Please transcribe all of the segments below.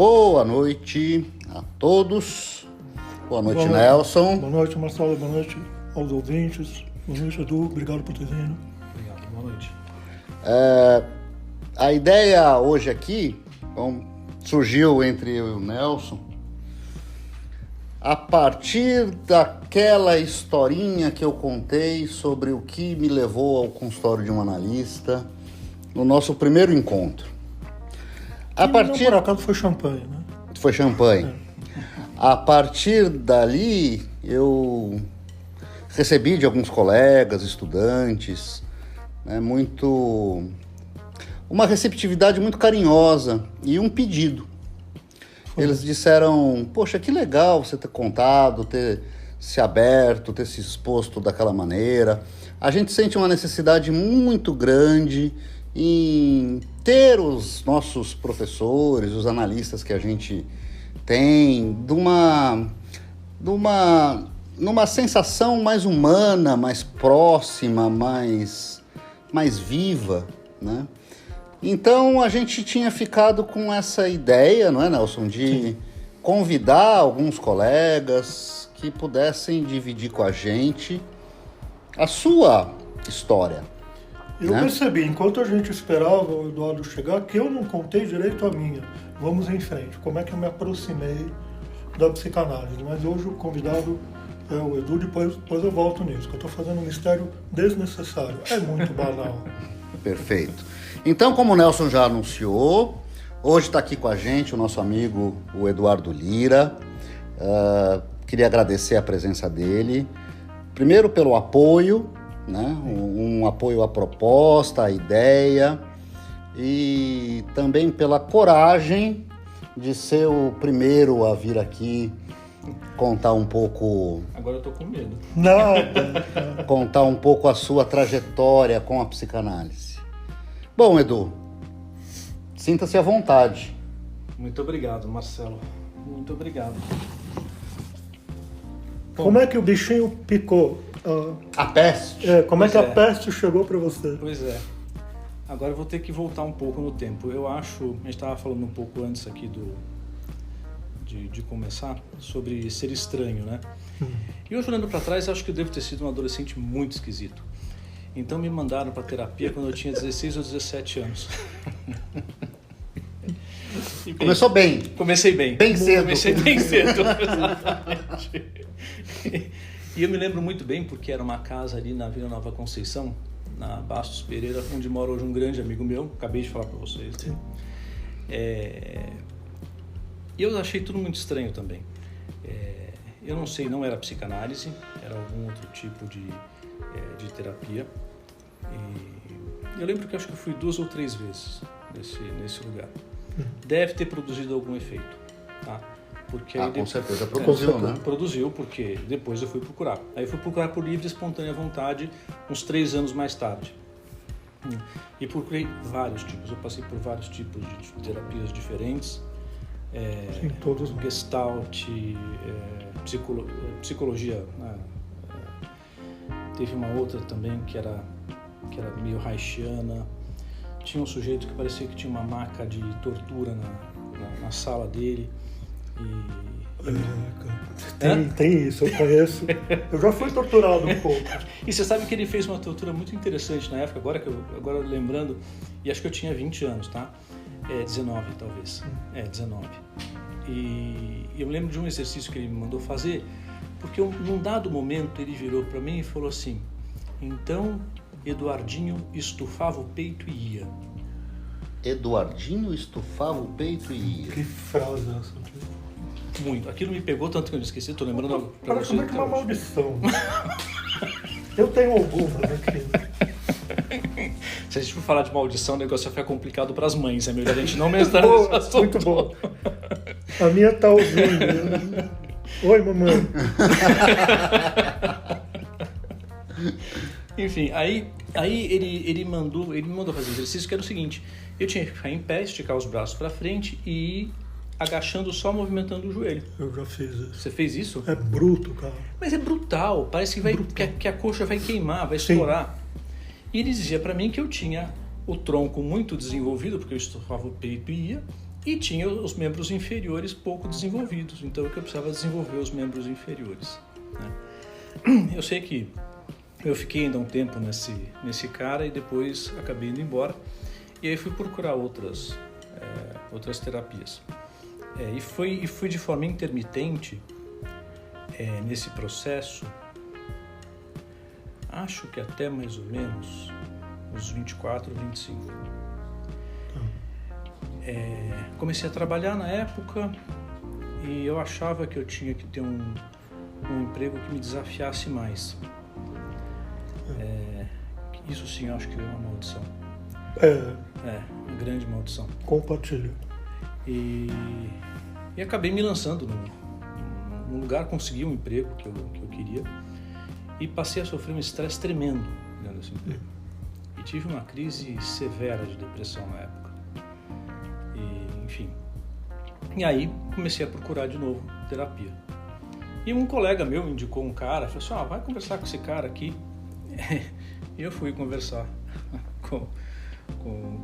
Boa noite a todos. Boa noite, Nelson. Boa noite, Marcelo. Boa noite aos ouvintes. Boa noite, Edu. Obrigado por ter vindo. Obrigado. Boa noite. A ideia hoje aqui surgiu entre eu e o Nelson a partir daquela historinha que eu contei sobre o que me levou ao consultório de um analista no nosso primeiro encontro. Por acaso foi champanhe, né? Foi champanhe. A partir dali, eu recebi de alguns colegas, estudantes, uma receptividade muito carinhosa e um pedido. Eles disseram, poxa, que legal você ter contado, ter se aberto, ter se exposto daquela maneira. A gente sente uma necessidade muito grande em ter os nossos professores, os analistas que a gente tem, numa sensação mais humana, mais próxima, mais viva, né? Então a gente tinha ficado com essa ideia, não é, Nelson, de convidar alguns colegas que pudessem dividir com a gente a sua história. Eu percebi, enquanto a gente esperava o Eduardo chegar, que eu não contei direito a minha. Vamos em frente. Como é que eu me aproximei da psicanálise? Mas hoje o convidado é o Edu, depois eu volto nisso, que eu estou fazendo um mistério desnecessário. É muito banal. Perfeito. Então, como o Nelson já anunciou, hoje está aqui com a gente o nosso amigo, o Eduardo Lira. Queria agradecer a presença dele. Primeiro pelo apoio, né? Um apoio à proposta, à ideia, e também pela coragem de ser o primeiro a vir aqui contar um pouco... Agora eu tô com medo. Nada. Contar um pouco a sua trajetória com a psicanálise. Bom, Edu, sinta-se à vontade. Muito obrigado, Marcelo. Muito obrigado. Como é que o bichinho picou? A peste. Como é que a peste chegou para você? Pois é. Agora eu vou ter que voltar um pouco no tempo. Eu acho, a gente estava falando um pouco antes aqui de começar, sobre ser estranho, né? E hoje, olhando para trás, acho que eu devo ter sido um adolescente muito esquisito. Então me mandaram para terapia quando eu tinha 16 ou 17 anos. E Começou bem. Comecei bem. Bem cedo. Comecei bem cedo, exatamente. E eu me lembro muito bem porque era uma casa ali na Vila Nova Conceição, na Bastos Pereira, onde mora hoje um grande amigo meu, acabei de falar para vocês. E eu achei tudo muito estranho também. Eu não sei, não era psicanálise, era algum outro tipo de terapia. E eu lembro que acho que eu fui 2 ou 3 vezes nesse lugar. Deve ter produzido algum efeito, tá? Porque com certeza produziu, né? Produziu, porque depois eu fui procurar. Aí eu fui procurar por livre e espontânea vontade uns 3 anos mais tarde. E procurei vários tipos. Eu passei por vários tipos de terapias diferentes. Sim, todos. Gestalt, psicologia. Teve uma outra também que era meio haitiana. Tinha um sujeito que parecia que tinha uma maca de tortura na sala dele. Tem isso, eu conheço. Eu já fui torturado um pouco. E você sabe que ele fez uma tortura muito interessante na época, agora lembrando, e acho que eu tinha 20 anos, tá? 19 talvez. 19. E eu lembro de um exercício que ele me mandou fazer, porque num dado momento ele virou para mim e falou assim: então Eduardinho estufava o peito e ia. Eduardinho estufava o peito e ia. Que frase é essa? Muito. Aquilo me pegou tanto que eu não esqueci, tô lembrando pra Parece vocês. como é que é uma maldição. Eu tenho algumas aqui. Se a gente for falar de maldição, o negócio vai ficar complicado pras mães. É melhor a gente não entrar nesse assunto. Muito bom. A minha tá ouvindo. Oi, mamãe. Enfim, aí ele me mandou fazer um exercício que era o seguinte: eu tinha que ficar em pé, esticar os braços para frente e ir agachando, só movimentando o joelho. Eu já fiz isso. Você fez isso? É bruto, cara. Mas é brutal, parece que a coxa vai queimar, vai estourar. E ele dizia para mim que eu tinha o tronco muito desenvolvido, porque eu estufava o peito e ia, E tinha os membros inferiores pouco desenvolvidos, então eu precisava desenvolver os membros inferiores, né? Eu sei que eu fiquei ainda um tempo nesse cara e depois acabei indo embora. E aí fui procurar outras terapias. E fui de forma intermitente nesse processo, acho que até mais ou menos uns 24, 25. Comecei a trabalhar na época e eu achava que eu tinha que ter um emprego que me desafiasse mais. Isso sim, eu acho que é uma maldição. Uma grande maldição. Compartilho. E acabei me lançando num lugar, consegui um emprego que eu queria e passei a sofrer um estresse tremendo dentro desse emprego. E tive uma crise severa de depressão na época. Enfim. E aí comecei a procurar de novo terapia. E um colega meu indicou um cara, falou assim, vai conversar com esse cara aqui. E eu fui conversar com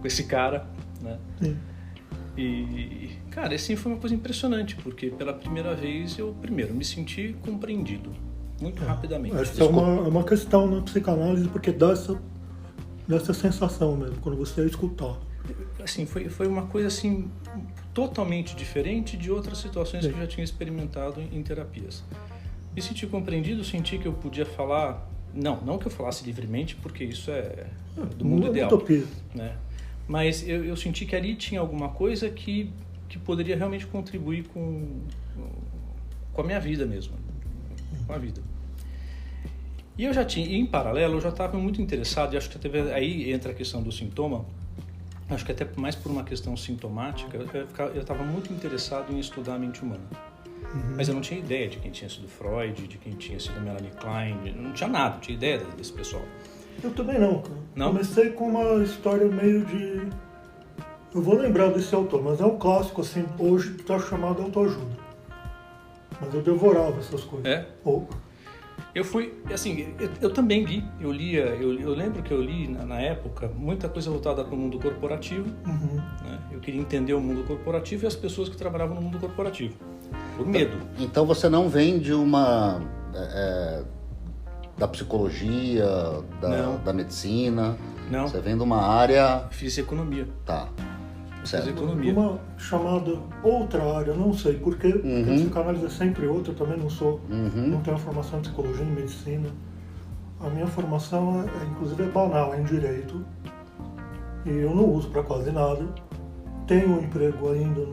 esse cara, né? Sim. E, cara, assim foi uma coisa impressionante, porque pela primeira vez eu me senti compreendido, muito rapidamente. Essa é uma questão na psicanálise, porque dá essa sensação mesmo, quando você escutar. Assim, foi uma coisa assim, totalmente diferente de outras situações que eu já tinha experimentado em terapias. Me senti compreendido, senti que eu podia falar, não que eu falasse livremente, porque isso é do mundo ideal, né? Mas eu senti que ali tinha alguma coisa que poderia realmente contribuir com a minha vida mesmo, com a vida. E eu já tinha, em paralelo, eu já estava muito interessado, e acho que até aí entra a questão do sintoma, acho que até mais por uma questão sintomática, eu estava muito interessado em estudar a mente humana. Mas eu não tinha ideia de quem tinha sido Freud, de quem tinha sido Melanie Klein, não tinha nada, não tinha ideia desse pessoal. Eu também não, cara. Não? Comecei com uma história meio de... Eu vou lembrar desse autor, mas é um clássico, assim, hoje está chamado autoajuda. Mas eu devorava essas coisas. Eu fui, assim, eu também li, eu lembro que eu li na época muita coisa voltada para o mundo corporativo, né? Eu queria entender o mundo corporativo e as pessoas que trabalhavam no mundo corporativo, por medo. Então você não vem de uma... da psicologia, da medicina? Não. Você vem de uma área... Fiz economia. Tá. Certo. Economia. Uma chamada outra área, não sei porquê, porque a psicanálise é sempre outra, eu também não sou, não tenho formação em psicologia e medicina. A minha formação inclusive é banal, é em direito, e eu não uso para quase nada. Tenho um emprego ainda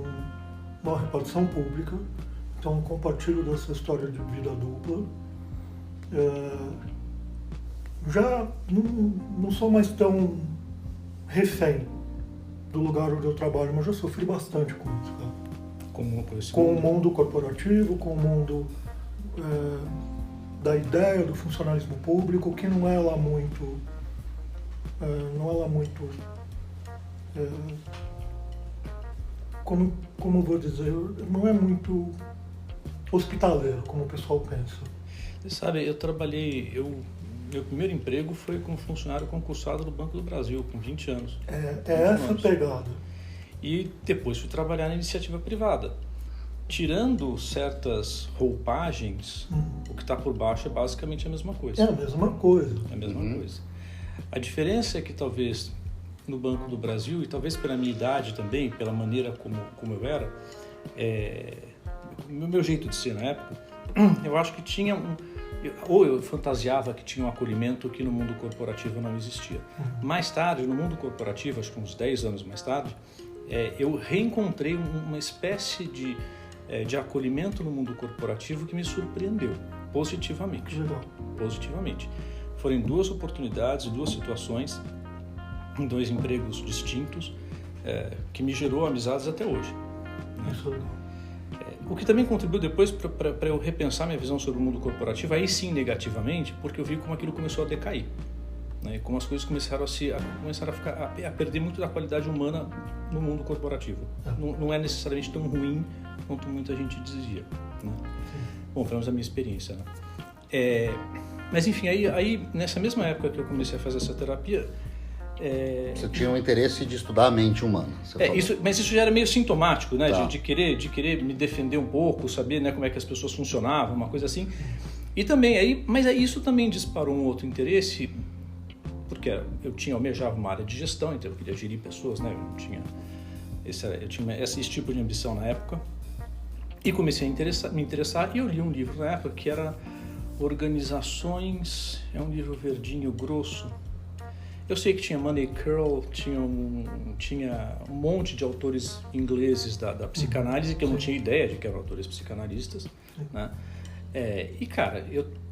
numa repartição pública, então compartilho dessa história de vida dupla. Já não sou mais tão refém do lugar onde eu trabalho, mas já sofri bastante com isso, cara. Com o mundo corporativo, com o mundo da ideia do funcionalismo público, que não é lá muito como eu vou dizer, não é muito hospitaleiro, como o pessoal pensa. Você sabe, meu primeiro emprego foi como funcionário concursado do Banco do Brasil, com 20 anos. Essa pegada. E depois fui trabalhar na iniciativa privada. Tirando certas roupagens, o que está por baixo é basicamente a mesma coisa. É a mesma coisa. É a mesma coisa. A diferença é que talvez no Banco do Brasil, e talvez pela minha idade também, pela maneira como eu era, o meu jeito de ser na época, eu acho que tinha ou eu fantasiava que tinha um acolhimento que no mundo corporativo não existia. Mais tarde, no mundo corporativo, acho que uns 10 anos mais tarde, eu reencontrei uma espécie de acolhimento no mundo corporativo que me surpreendeu positivamente. Positivamente. Foram 2 oportunidades, 2 situações, em 2 empregos distintos, que me gerou amizades até hoje. Né? O que também contribuiu depois para eu repensar minha visão sobre o mundo corporativo, aí sim negativamente, porque eu vi como aquilo começou a decair, né? Como as coisas começaram a perder muito da qualidade humana no mundo corporativo. Não é necessariamente tão ruim quanto muita gente dizia, né? Bom, pelo menos a minha experiência, né? Mas enfim, aí nessa mesma época que eu comecei a fazer essa terapia, Você tinha um interesse de estudar a mente humana. Mas isso já era meio sintomático, né? Tá. De querer me defender um pouco, saber, né, como é que as pessoas funcionavam, uma coisa assim. E também, mas isso também disparou um outro interesse, porque eu almejava uma área de gestão, então eu queria gerir pessoas, né? Eu tinha esse tipo de ambição na época. E comecei a me interessar, e eu li um livro na época que era Organizações, é um livro verdinho, grosso. Eu sei que tinha Money Curl, tinha um monte de autores ingleses da psicanálise, que eu não tinha ideia de que eram autores psicanalistas, né? E cara,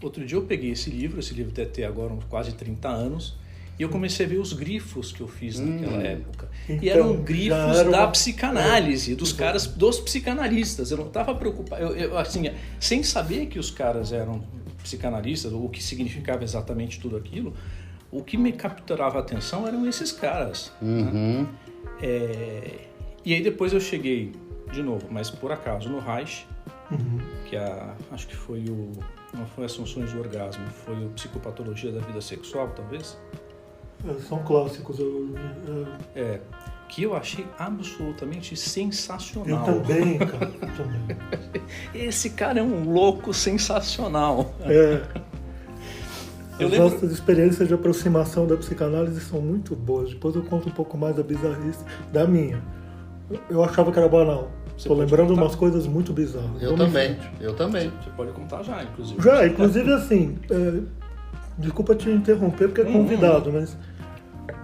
outro dia eu peguei esse livro deve ter agora uns quase 30 anos, e eu comecei a ver os grifos que eu fiz naquela época. Então, e eram grifos da psicanálise, dos caras, dos psicanalistas. Eu não estava preocupado, eu, assim, sem saber que os caras eram psicanalistas, ou o que significava exatamente tudo aquilo, o que me capturava a atenção eram esses caras. Uhum. Né? E aí depois eu cheguei, de novo, mas por acaso, no Reich, que acho que foi não foi as funções do orgasmo, foi o Psicopatologia da Vida Sexual, talvez? São clássicos. Que eu achei absolutamente sensacional. Eu também, cara. Também. Esse cara é um louco sensacional. As nossas experiências de aproximação da psicanálise são muito boas. Depois eu conto um pouco mais da bizarrice da minha. Eu achava que era banal. Estou lembrando umas coisas muito bizarras. Eu também. Você pode contar já, inclusive. Inclusive assim, desculpa te interromper porque é convidado, mas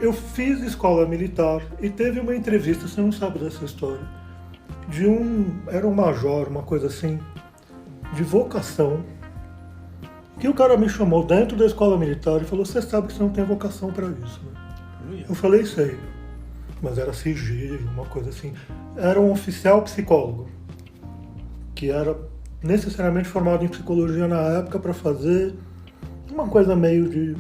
eu fiz escola militar e teve uma entrevista, você não sabe dessa história, era um major, uma coisa assim, de vocação, que o cara me chamou dentro da escola militar e falou: você sabe que você não tem vocação para isso, né? Eu falei: sei, mas era sigilo, uma coisa assim. Era um oficial psicólogo, que era necessariamente formado em psicologia na época para fazer uma coisa meio de,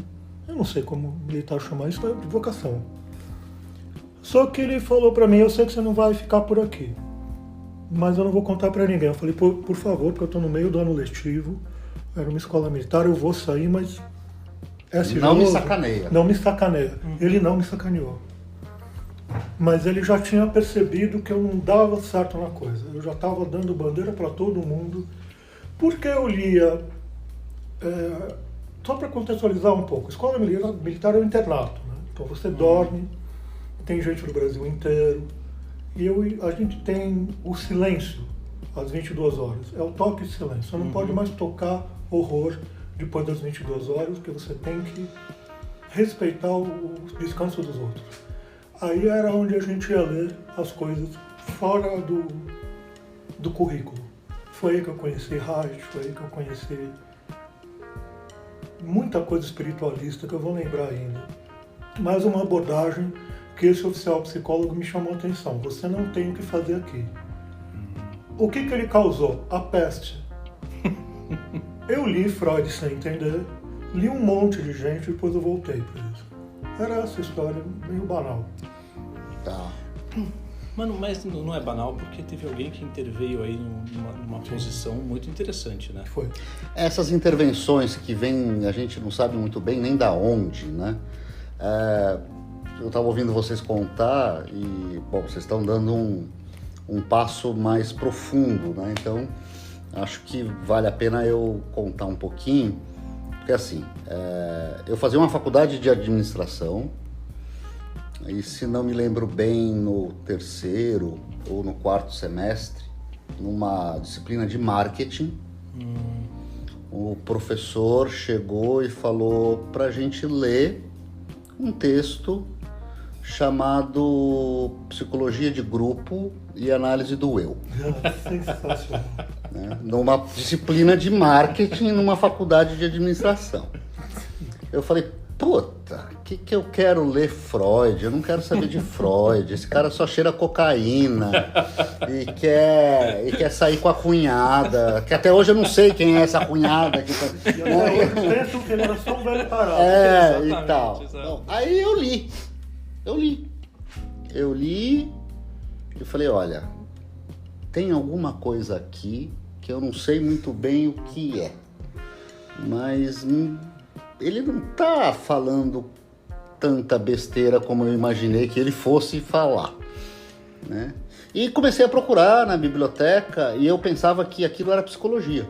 eu não sei como militar chamar isso, de vocação. Só que ele falou para mim: eu sei que você não vai ficar por aqui, mas eu não vou contar para ninguém. Eu falei: por favor, porque eu estou no meio do ano letivo, era uma escola militar, eu vou sair, mas é sigiloso. Não me sacaneia. Não me sacaneia. Ele não me sacaneou. Mas ele já tinha percebido que eu não dava certo na coisa. Eu já estava dando bandeira para todo mundo, porque eu lia... só para contextualizar um pouco, escola militar é um internato, né? Então você dorme, tem gente do Brasil inteiro, e a gente tem o silêncio às 22 horas. É o toque de silêncio. Você não pode mais tocar horror depois das 22 horas, porque você tem que respeitar o descanso dos outros. Aí era onde a gente ia ler as coisas fora do currículo. Foi aí que eu conheci Reich, foi aí que eu conheci muita coisa espiritualista que eu vou lembrar ainda. Mas uma abordagem que esse oficial psicólogo me chamou a atenção. Você não tem o que fazer aqui. O que ele causou? A peste. Eu li Freud sem entender, li um monte de gente e depois eu voltei para isso. Era essa história meio banal. Tá. Mano, mas não é banal porque teve alguém que interveio aí numa posição muito interessante, né? Foi. Essas intervenções que vêm, a gente não sabe muito bem nem da onde, né? Eu estava ouvindo vocês contar e, bom, vocês estão dando um passo mais profundo, né? Então, acho que vale a pena eu contar um pouquinho, porque assim, eu fazia uma faculdade de administração, e se não me lembro bem, no 3º ou no 4º semestre, numa disciplina de marketing, o professor chegou e falou pra gente ler um texto chamado Psicologia de Grupo e Análise do Eu. Sensacional. Né? Numa disciplina de marketing numa faculdade de administração. Eu falei: puta, que eu quero ler Freud? Eu não quero saber de Freud. Esse cara só cheira cocaína e quer sair com a cunhada, que até hoje eu não sei quem é essa cunhada. Pensam que ele era só um velho parado. E tal. Então, aí eu li e falei: olha, tem alguma coisa aqui que eu não sei muito bem o que é, mas ele não está falando tanta besteira como eu imaginei que ele fosse falar, né? E comecei a procurar na biblioteca e eu pensava que aquilo era psicologia.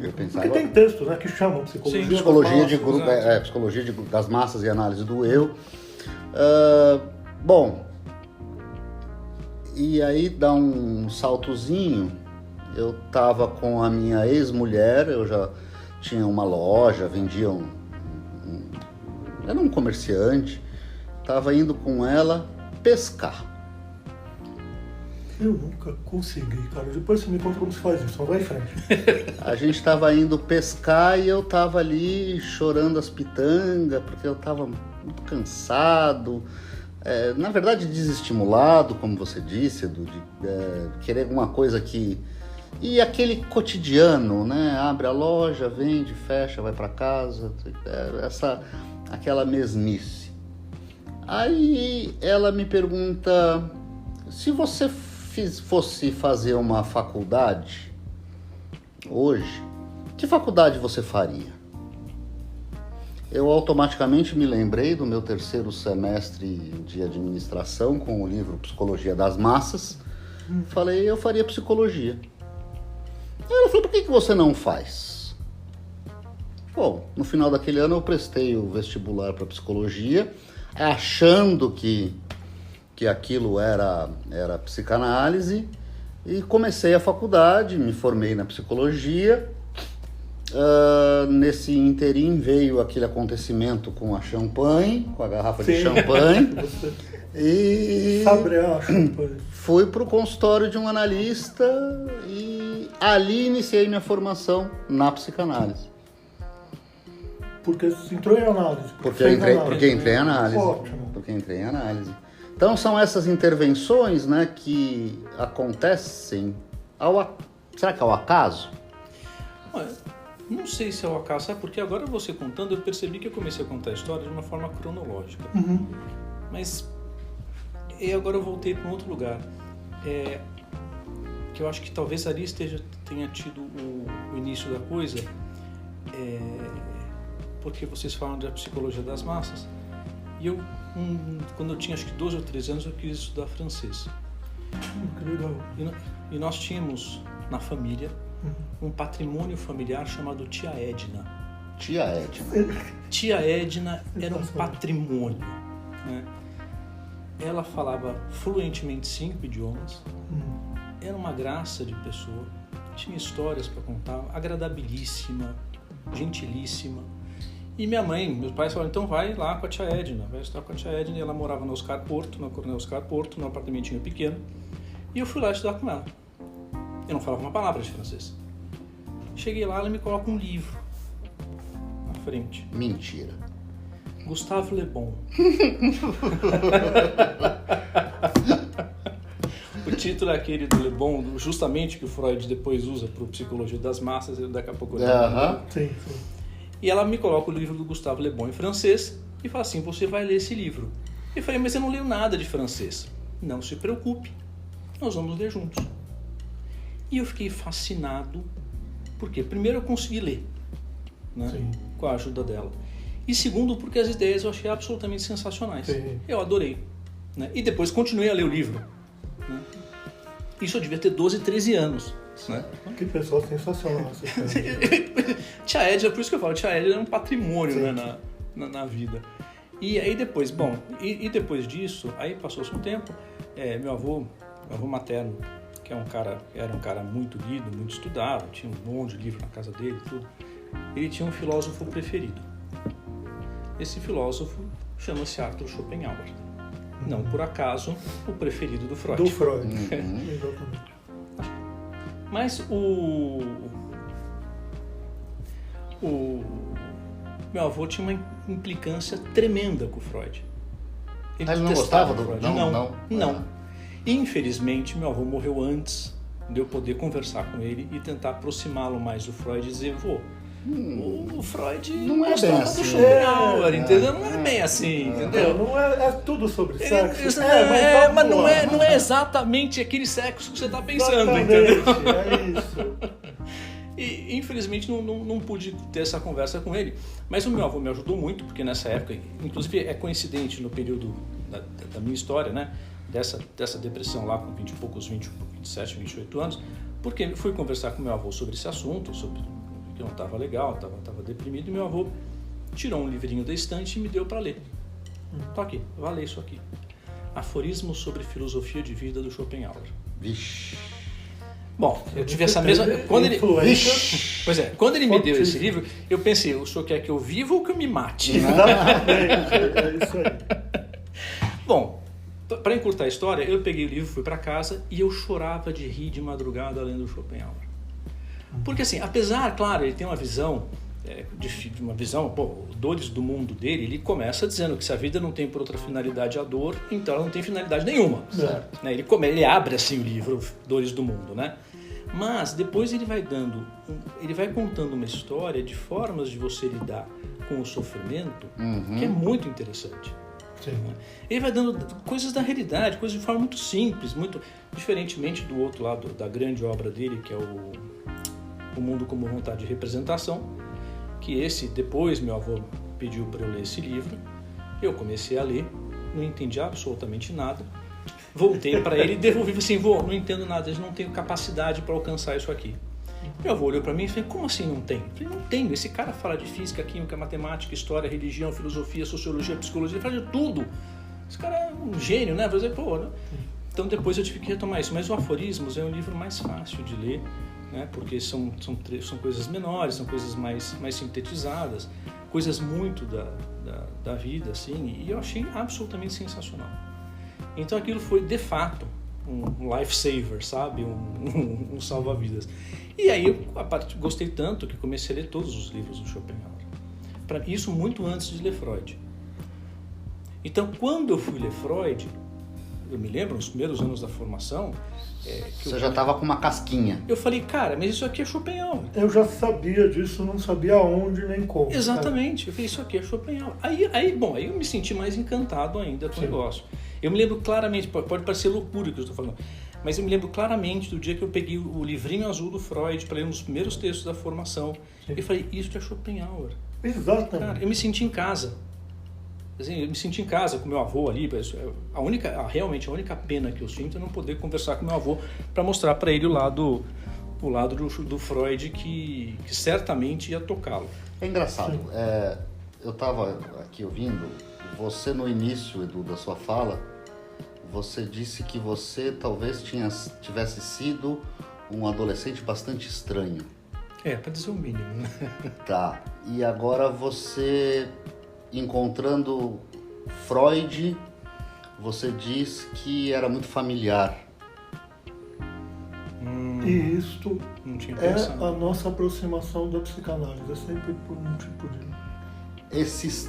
Eu pensava... Porque tem textos, né, que chamam psicologia. Sim, Psicologia de grupo, psicologia das massas e análise do eu. Bom, e aí dá um saltozinho. Eu tava com a minha ex-mulher, eu já tinha uma loja, vendia era um comerciante. Tava indo com ela pescar. Eu nunca consegui, cara. Depois você me conta como se faz isso, mas vai em frente. A gente estava indo pescar e eu estava ali chorando as pitangas, porque eu estava muito cansado, na verdade desestimulado, como você disse, Edu, de querer alguma coisa que... E aquele cotidiano, né? Abre a loja, vende, fecha, vai para casa, aquela mesmice. Aí ela me pergunta, se você fosse fazer uma faculdade hoje, que faculdade você faria? Eu automaticamente me lembrei do meu terceiro semestre de administração com o livro Psicologia das Massas. Falei, eu faria psicologia. Ela falou, por que você não faz? Bom, no final daquele ano eu prestei o vestibular para psicologia, achando que aquilo era psicanálise, e comecei a faculdade, me formei na psicologia. Nesse interim veio aquele acontecimento com a champanhe, com a garrafa de champanhe. E Sabre a champanhe. fui para o consultório de um analista e ali iniciei minha formação na psicanálise. Porque você entrou em análise. Porque entrei em análise. Ótimo. Porque entrei em análise. Então são essas intervenções, né, que acontecem será que é ao acaso? Olha, não sei se é o acaso, sabe? Porque agora você contando, eu percebi que eu comecei a contar a história de uma forma cronológica. Uhum. Mas e agora eu voltei para um outro lugar. Que eu acho que talvez ali tenha tido o início da coisa. Porque vocês falam da psicologia das massas. E eu, quando eu tinha acho que 12 ou 13 anos, eu quis estudar francês. Que legal. E nós tínhamos na família um patrimônio familiar chamado Tia Edna. Tia Edna. Tia Edna era um patrimônio, né? Ela falava fluentemente 5 idiomas, era uma graça de pessoa, tinha histórias para contar, agradabilíssima, gentilíssima. E minha mãe, meus pais falaram, então vai lá com a Tia Edna, vai estudar com a Tia Edna. E ela morava no Oscar Porto, na Coronel Oscar Porto, num apartamentinho pequeno. E eu fui lá estudar com ela. Eu não falava uma palavra de francês. Cheguei lá, ela me coloca um livro na frente. Mentira. Gustave Le Bon. O título é aquele do Le Bon, justamente que o Freud depois usa para o Psicologia das Massas, e daqui a pouco eu Sim. E ela me coloca o livro do Gustave Le Bon em francês e fala assim, você vai ler esse livro. Eu falei, mas eu não leio nada de francês. Não se preocupe, nós vamos ler juntos. E eu fiquei fascinado, porque primeiro eu consegui ler, né, com a ajuda dela. E segundo, porque as ideias eu achei absolutamente sensacionais. Sim. Eu adorei. Né? E depois continuei a ler o livro. Né? Isso eu devia ter 12, 13 anos. Né? Que pessoa sensacional. Tia Edna, por isso que eu falo, Tia Edna é um patrimônio, né, na vida. E aí depois, e depois disso, aí passou-se um tempo, meu avô materno, que era um cara muito lido, muito estudado, tinha um monte de livro na casa dele e tudo, ele tinha um filósofo preferido. Esse filósofo chama-se Arthur Schopenhauer. Não por acaso, o preferido do Freud. Do Freud. Exatamente. Mas o meu avô tinha uma implicância tremenda com o Freud. Ele não gostava do Freud. Não. Infelizmente, meu avô morreu antes de eu poder conversar com ele e tentar aproximá-lo mais do Freud e dizer, vô, o Freud não é bem assim. Do Schopenhauer, entendeu? Não é bem assim, entendeu? Não é tudo sobre sexo. Mas não é exatamente aquele sexo que você está pensando, exatamente, entendeu? É isso. E infelizmente não pude ter essa conversa com ele. Mas o meu avô me ajudou muito, porque nessa época, inclusive é coincidente no período da minha história, né? Dessa depressão lá com 20 e poucos, 27, 28 anos, porque fui conversar com meu avô sobre esse assunto, sobre que eu não estava legal, estava deprimido, e meu avô tirou um livrinho da estante e me deu para ler. Tô aqui, vá ler isso aqui. Aforismos sobre filosofia de vida do Schopenhauer. Vixe. Bom, eu tive essa mesma... Quando ele me deu esse livro, eu pensei, o senhor quer que eu viva ou que eu me mate? É isso aí. Bom, para encurtar a história, eu peguei o livro, fui para casa e eu chorava de rir de madrugada lendo o Schopenhauer. Porque assim, apesar, claro, ele tem uma visão, dores do mundo dele, ele começa dizendo que se a vida não tem por outra finalidade a dor, então ela não tem finalidade nenhuma. Certo. Né? Ele abre assim o livro, Dores do Mundo, né? Mas depois ele vai contando uma história de formas de você lidar com o sofrimento, que é muito interessante. Sim. Ele vai dando coisas da realidade, coisas de forma muito simples, muito diferentemente do outro lado da grande obra dele, que é o Mundo como Vontade de Representação, que esse, depois meu avô pediu para eu ler esse livro, eu comecei a ler, não entendi absolutamente nada, voltei para ele e devolvi assim, vô, não entendo nada, eu não tenho capacidade para alcançar isso aqui. Meu avô olhou para mim e falou, como assim não tem? Eu falei, não tenho, esse cara fala de física, química, matemática, história, religião, filosofia, sociologia, psicologia, ele fala de tudo. Esse cara é um gênio, né? Né? Então depois eu tive que retomar isso, mas o Aforismos é um livro mais fácil de ler, né? Porque são coisas menores, são coisas mais sintetizadas, coisas muito da vida, assim, e eu achei absolutamente sensacional. Então aquilo foi, de fato, um lifesaver, sabe? Um salva-vidas. E aí eu gostei tanto que comecei a ler todos os livros do Schopenhauer. Isso muito antes de ler Freud. Então, quando eu fui ler Freud, eu me lembro, nos primeiros anos da formação... Você já estava com uma casquinha. Eu falei, cara, mas isso aqui é Schopenhauer. Eu já sabia disso, não sabia aonde nem como. Exatamente. Eu falei, isso aqui é Schopenhauer. Aí eu me senti mais encantado ainda com o negócio. Eu me lembro claramente, pode parecer loucura que eu estou falando, mas eu me lembro claramente do dia que eu peguei o livrinho azul do Freud para ler um dos primeiros textos da formação. Sim. E falei, isso é Schopenhauer. Exatamente. Cara, eu me senti em casa. Assim, eu me senti em casa com meu avô ali. Realmente a única pena que eu sinto é não poder conversar com meu avô para mostrar para ele o lado do Freud que certamente ia tocá-lo. É engraçado. Eu estava aqui ouvindo, você no início, Edu, da sua fala, você disse que você talvez tivesse sido um adolescente bastante estranho. Para dizer o mínimo, né? Tá. E agora você, encontrando Freud, você diz que era muito familiar. E isto não tinha é pensado. a nossa aproximação da psicanálise. É sempre por um tipo de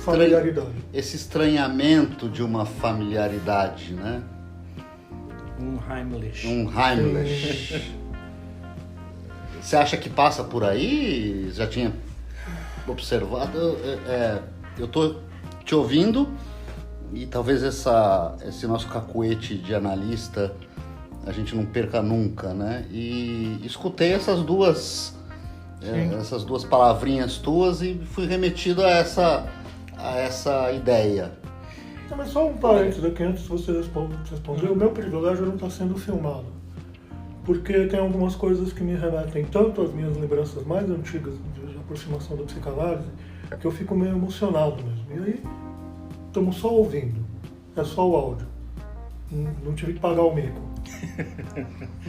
familiaridade. Esse estranhamento de uma familiaridade, né? Um Heimlich. Você acha que passa por aí? Já tinha observado? Eu estou te ouvindo e talvez esse nosso cacuete de analista a gente não perca nunca, né? E escutei essas duas palavrinhas tuas e fui remetido a essa ideia. Não, mas só um parênteses aqui antes de você responder. O meu privilégio não está sendo filmado. Porque tem algumas coisas que me remetem tanto às minhas lembranças mais antigas de aproximação da psicanálise, que eu fico meio emocionado mesmo. E aí, estamos só ouvindo. É só o áudio. Não tive que pagar o mico.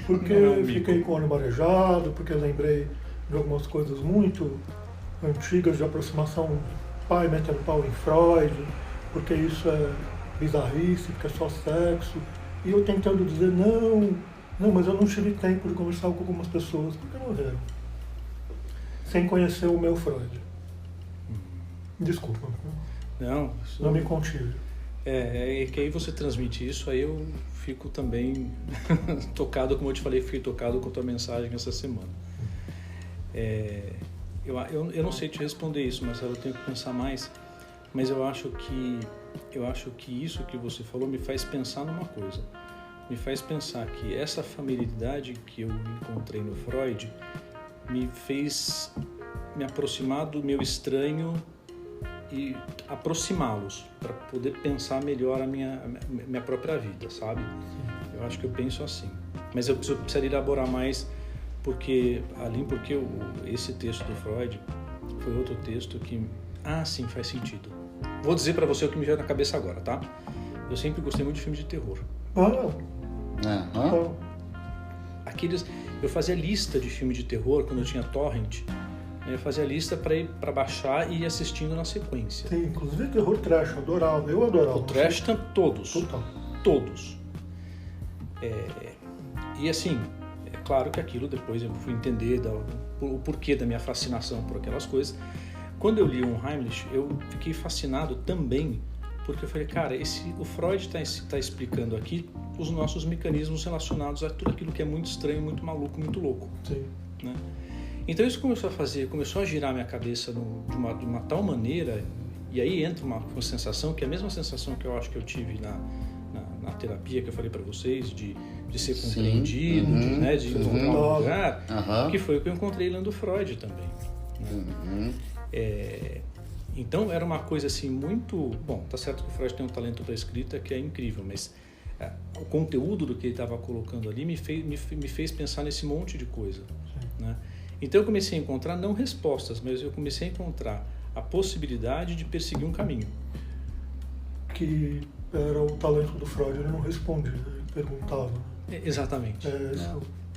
Porque fiquei com o olho marejado, porque lembrei de algumas coisas muito antigas de aproximação, pai metendo pau em Freud, porque isso é bizarrice, porque é só sexo. E eu tentando dizer, não, mas eu não tive tempo de conversar com algumas pessoas, porque morreram. Sem conhecer o meu Freud. Desculpa. Não me contive. É que aí você transmite isso, aí eu fico também tocado, como eu te falei, fiquei tocado com a tua mensagem essa semana. Eu não sei te responder isso, Marcelo, eu tenho que pensar mais, mas eu acho que isso que você falou me faz pensar numa coisa. Me faz pensar que essa familiaridade que eu encontrei no Freud me fez me aproximar do meu estranho e aproximá-los para poder pensar melhor a minha própria vida, sabe? Eu acho que eu penso assim. Mas eu precisaria elaborar mais, porque esse texto do Freud foi outro texto que... sim, faz sentido. Vou dizer para você o que me veio na cabeça agora, tá? Eu sempre gostei muito de filme de terror. Eu fazia lista de filme de terror quando eu tinha torrent. Eu fazia lista para baixar e ir assistindo na sequência. Sim, inclusive terror trash, eu adorava. O trash, todos. Total. Todos. E assim, é claro que aquilo depois eu fui entender o porquê da minha fascinação por aquelas coisas. Quando eu li o Heimlich, eu fiquei fascinado também, porque eu falei, cara, o Freud está explicando aqui os nossos mecanismos relacionados a tudo aquilo que é muito estranho, muito maluco, muito louco. Sim. Né? Então isso começou a girar minha cabeça de uma tal maneira, e aí entra uma sensação, que é a mesma sensação que eu acho que eu tive na terapia que eu falei para vocês, de ser compreendido, de encontrar um lugar, que foi o que eu encontrei lendo Freud também. Né? Então era uma coisa assim muito... Bom, tá certo que o Freud tem um talento para escrita que é incrível, mas o conteúdo do que ele estava colocando ali me fez pensar nesse monte de coisa. Né? Então eu comecei a encontrar, não respostas, mas eu comecei a encontrar a possibilidade de perseguir um caminho. Que era o talento do Freud, ele não respondia, ele perguntava. Exatamente.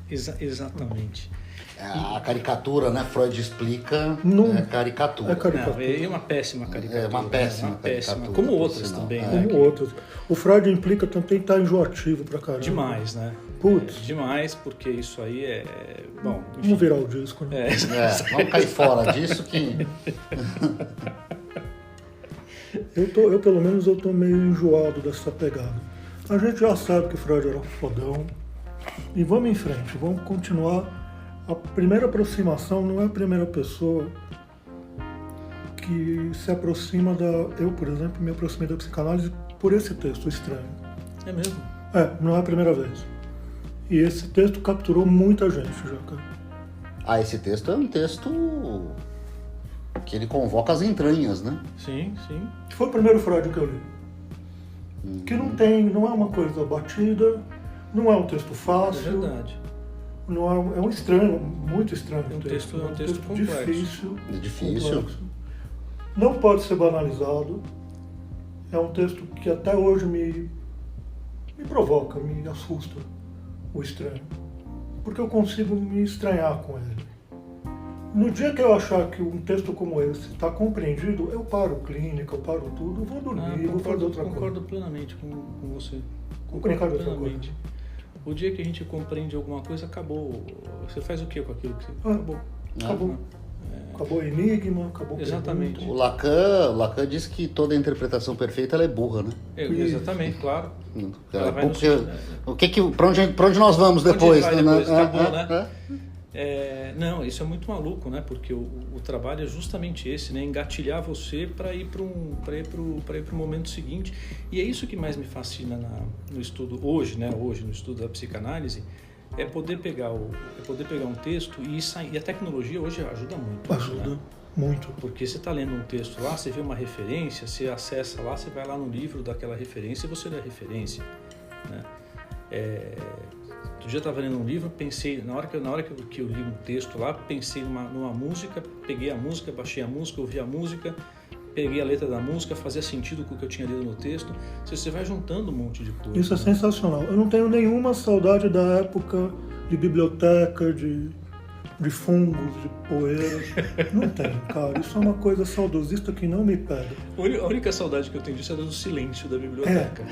Exatamente. A caricatura, né? Freud explica, é caricatura. É uma péssima caricatura. É uma péssima caricatura. Como outras também. Outras. O Freud implica também estar enjoativo pra caramba. Demais, né? Putz. Demais, porque isso aí é... Bom, enfim. Vamos virar o disco, né? Vamos cair fora disso que... Eu pelo menos, eu tô meio enjoado dessa pegada. A gente já sabe que Freud era um fodão. E vamos em frente, vamos continuar. A primeira aproximação não é a primeira pessoa que se aproxima da... Eu, por exemplo, me aproximei da psicanálise por esse texto estranho. É mesmo? Não é a primeira vez. E esse texto capturou muita gente já, cara. Esse texto é um texto que ele convoca as entranhas, né? Sim. Foi o primeiro Freud que eu li. Que não é uma coisa batida, não é um texto fácil. É verdade. Não é um estranho, muito estranho. É um texto complexo. Difícil. Complexo. Não pode ser banalizado. É um texto que até hoje me provoca, me assusta, o estranho. Porque eu consigo me estranhar com ele. No dia que eu achar que um texto como esse está compreendido, eu paro clínica, eu paro tudo, vou dormir, vou fazer outra coisa. Concordo plenamente com você. Concordo plenamente. O dia que a gente compreende alguma coisa, acabou. Você faz o que com aquilo que você... Acabou. Acabou o enigma, acabou o Exatamente. O Lacan diz que toda interpretação perfeita ela é burra, né? Exatamente, claro. Pra onde nós vamos depois? Acabou, né? Não, isso é muito maluco, né? Porque o trabalho é justamente esse, né? Engatilhar você para ir para o momento seguinte. E é isso que mais me fascina no estudo hoje, né? Hoje no estudo da psicanálise, é poder pegar um texto e sair. E a tecnologia hoje ajuda muito. Ajuda muito. Porque você está lendo um texto lá, você vê uma referência, você acessa lá, você vai lá no livro daquela referência e você lê a referência, né? Outro dia eu estava lendo um livro, pensei, na hora que eu li um texto lá, pensei numa música, peguei a música, baixei a música, ouvi a música, peguei a letra da música, fazia sentido com o que eu tinha lido no texto. Você vai juntando um monte de coisa. Isso é sensacional. Eu não tenho nenhuma saudade da época de biblioteca, de fungos, de poeiras. Não tenho, cara. Isso é uma coisa saudosista que não me pega. A única saudade que eu tenho disso é do silêncio da biblioteca.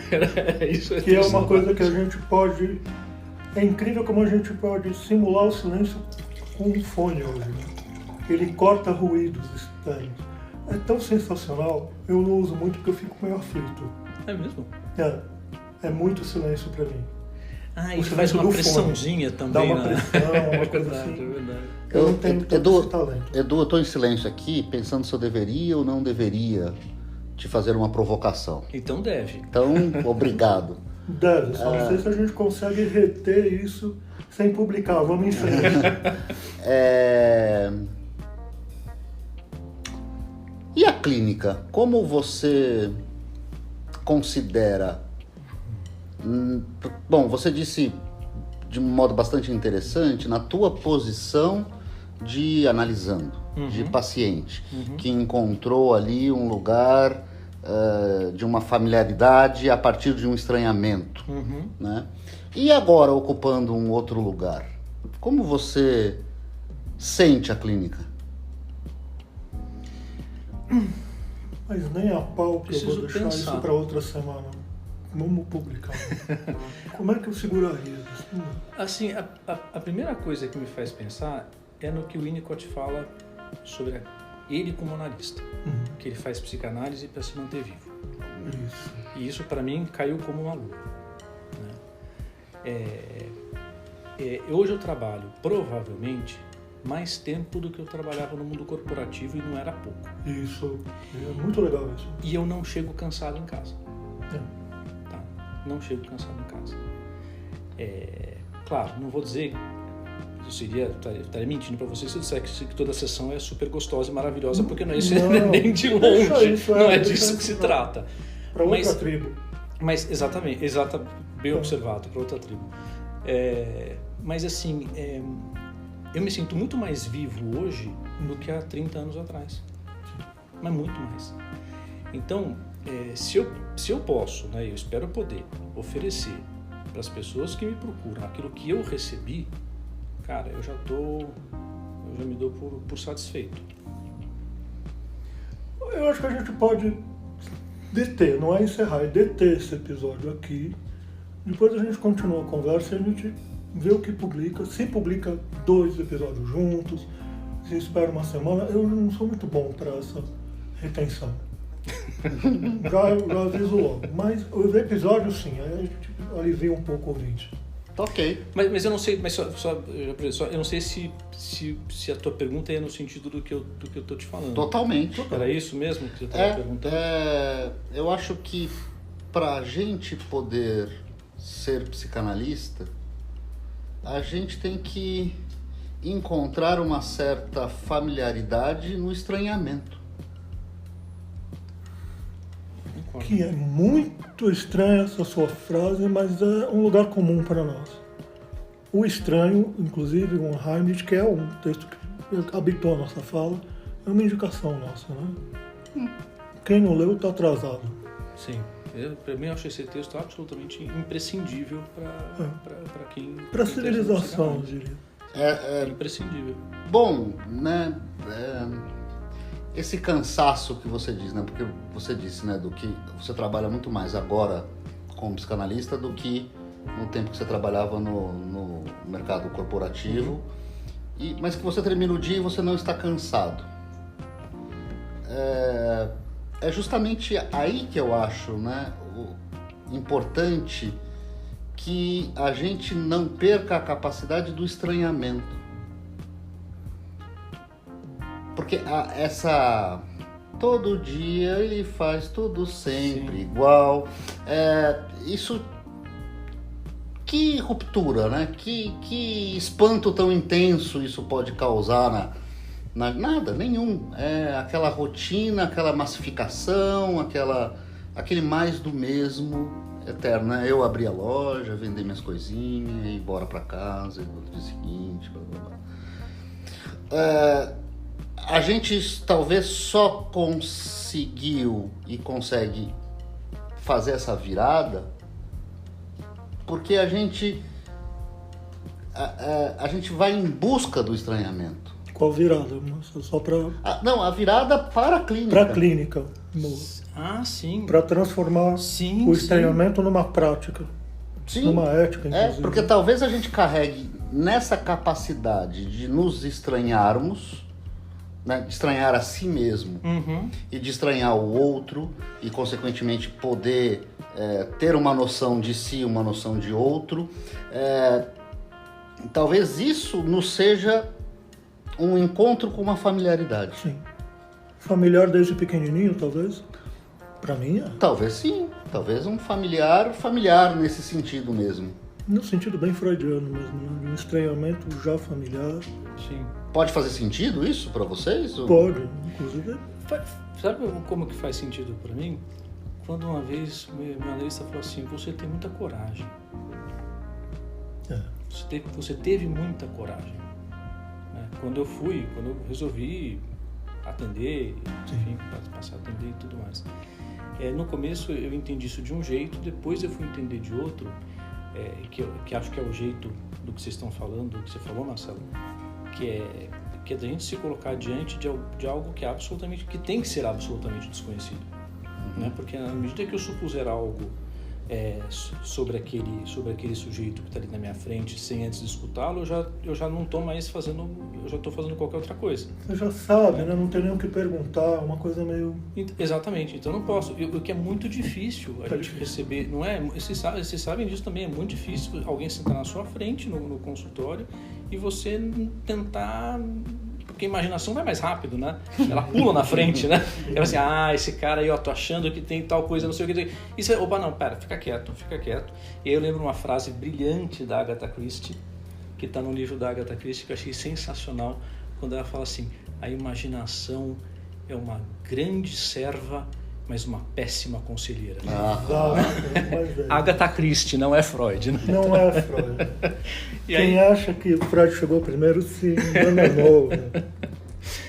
Isso que é uma coisa que a gente pode... É incrível como a gente pode simular o silêncio com um fone hoje, né? Ele corta ruídos externos. É tão sensacional, eu não uso muito porque eu fico meio aflito. É mesmo? É muito silêncio pra mim. E faz uma pressãozinha também. Dá uma pressão, uma coisa assim. É verdade. Eu não tenho todo esse talento. Edu, eu tô em silêncio aqui, pensando se eu deveria ou não deveria te fazer uma provocação. Então deve. Então, obrigado. Deve, só não sei se a gente consegue reter isso sem publicar. Vamos em frente. E a clínica? Como você considera? Bom, você disse de um modo bastante interessante, na tua posição de analisando, de paciente, que encontrou ali um lugar de uma familiaridade a partir de um estranhamento, né? E agora ocupando um outro lugar, como você sente a clínica? Mas nem a pau que eu vou deixar pensar. Isso para outra semana. Vamos publicar. Como é que eu seguraria isso? Assim, a primeira coisa que me faz pensar é no que o Winnicott fala sobre ele como analista, que ele faz psicanálise para se manter vivo. Isso. E isso para mim caiu como uma luva, né? Hoje eu trabalho provavelmente mais tempo do que eu trabalhava no mundo corporativo e não era pouco. Isso. É muito legal isso. E eu não chego cansado em casa. Tá? Não chego cansado em casa. Claro, não vou dizer, eu estaria mentindo para vocês se eu disser que toda a sessão é super gostosa e maravilhosa, porque não é isso nem de longe. Não é disso que se trata. Para outra tribo. Mas exatamente, bem observado, para outra tribo. Mas assim, eu me sinto muito mais vivo hoje do que há 30 anos atrás. Mas muito mais. Então, se eu posso, né, eu espero poder oferecer para as pessoas que me procuram aquilo que eu recebi, cara, eu já me dou por satisfeito. Eu acho que a gente pode deter, não é encerrar, é deter esse episódio aqui. Depois a gente continua a conversa e a gente vê o que publica. Se publica 2 episódios juntos, se espera uma semana. Eu não sou muito bom para essa retenção. já aviso logo. Mas os episódios, sim, aí a gente alivia um pouco o ouvinte. Ok. Mas eu não sei, eu não sei se a tua pergunta é no sentido do que eu tô te falando. Totalmente. Era isso mesmo que você estava perguntando? Eu acho que para a gente poder ser psicanalista, a gente tem que encontrar uma certa familiaridade no estranhamento. Que é muito estranha essa sua frase, mas é um lugar comum para nós. O estranho, inclusive, o Heimlich, que é um texto que habitou a nossa fala, é uma indicação nossa, né? Quem não leu está atrasado. Sim. Para mim, eu acho esse texto absolutamente imprescindível para quem... Para a civilização, eu diria. Imprescindível. Bom, né? Esse cansaço que você diz, né? Porque você disse, né? Do que você trabalha muito mais agora como psicanalista do que no tempo que você trabalhava no mercado corporativo. Mas que você termina o dia e você não está cansado. É justamente aí que eu acho, né, importante que a gente não perca a capacidade do estranhamento. Porque todo dia ele faz tudo sempre igual. Isso, que ruptura, né? Que espanto tão intenso isso pode causar nada, nenhum. É aquela rotina, aquela massificação, aquele mais do mesmo eterno, né? Eu abrir a loja, vender minhas coisinhas, ir embora para casa, no dia seguinte, blá, blá, blá. A gente talvez só conseguiu e consegue fazer essa virada porque a gente vai em busca do estranhamento. Qual virada? Só para... Não, a virada para a clínica. Para a clínica. Sim. Para transformar o estranhamento numa prática. Sim. Numa ética, inclusive. Porque talvez a gente carregue nessa capacidade de nos estranharmos, né, de estranhar a si mesmo e de estranhar o outro e, consequentemente, poder ter uma noção de si, uma noção de outro. Talvez isso nos seja um encontro com uma familiaridade. Sim. Familiar desde pequenininho, talvez? Para mim, Talvez sim. Talvez um familiar nesse sentido mesmo. No sentido bem freudiano mesmo, né? De um estranhamento já familiar. Sim. Pode fazer sentido isso para vocês? Pode, inclusive. Sabe como que faz sentido para mim? Quando uma vez meu analista falou assim, você tem muita coragem. É. Você teve muita coragem. Né? Quando eu resolvi atender, enfim, passar a atender e tudo mais. No começo eu entendi isso de um jeito, depois eu fui entender de outro, que acho que é o jeito do que vocês estão falando, do que você falou, Marcelo, que é da gente se colocar diante de algo que tem que ser absolutamente desconhecido. Né? Porque na medida que eu supuser algo sobre aquele sujeito que está ali na minha frente, sem antes de escutá-lo, eu já não estou mais fazendo, eu já estou fazendo qualquer outra coisa. Você já sabe, né? Não tem nem o que perguntar, uma coisa meio... Exatamente, então eu não posso, o que é muito difícil a gente receber, não é? Vocês sabem disso também, é muito difícil alguém sentar na sua frente no consultório e você tentar... Porque a imaginação vai mais rápido, né? Ela pula na frente, né? Ela assim, esse cara aí, ó, tô achando que tem tal coisa, não sei o que. E você, opa, não, pera, fica quieto. E aí eu lembro uma frase brilhante da Agatha Christie, que tá no livro da Agatha Christie, que eu achei sensacional, quando ela fala assim, a imaginação é uma grande serva, mas uma péssima conselheira. Agatha Christie, não é Freud, né? Não é Freud. Quem acha que o Freud chegou primeiro se enganou. Né?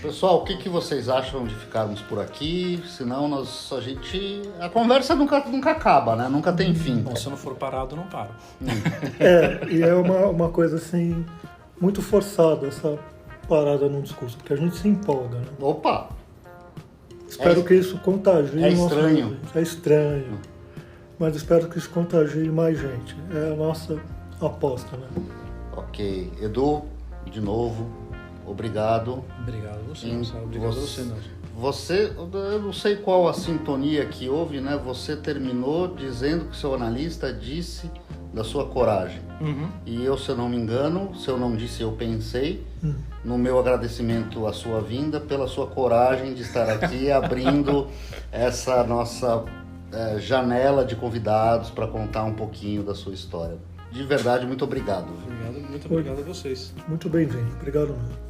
Pessoal, o que vocês acham de ficarmos por aqui? Senão a conversa nunca acaba, né? Nunca tem fim. Bom, se eu não for parado, não paro. E é uma coisa assim, muito forçada essa parada num discurso, porque a gente se empolga, né? Opa! Espero que isso contagie. É estranho. É estranho. Mas espero que isso contagie mais gente. É a nossa aposta, né? Ok. Edu, de novo, obrigado. Obrigado a você, Marcelo. Obrigado a você, Nelson. Você, eu não sei qual a sintonia que houve, né? Você terminou dizendo que seu analista disse da sua coragem. Uhum. E eu, se eu não me engano, se eu não disse, eu pensei no meu agradecimento à sua vinda, pela sua coragem de estar aqui abrindo essa nossa janela de convidados para contar um pouquinho da sua história. De verdade, muito obrigado. Muito obrigado a vocês. Muito bem-vindo. Obrigado mesmo.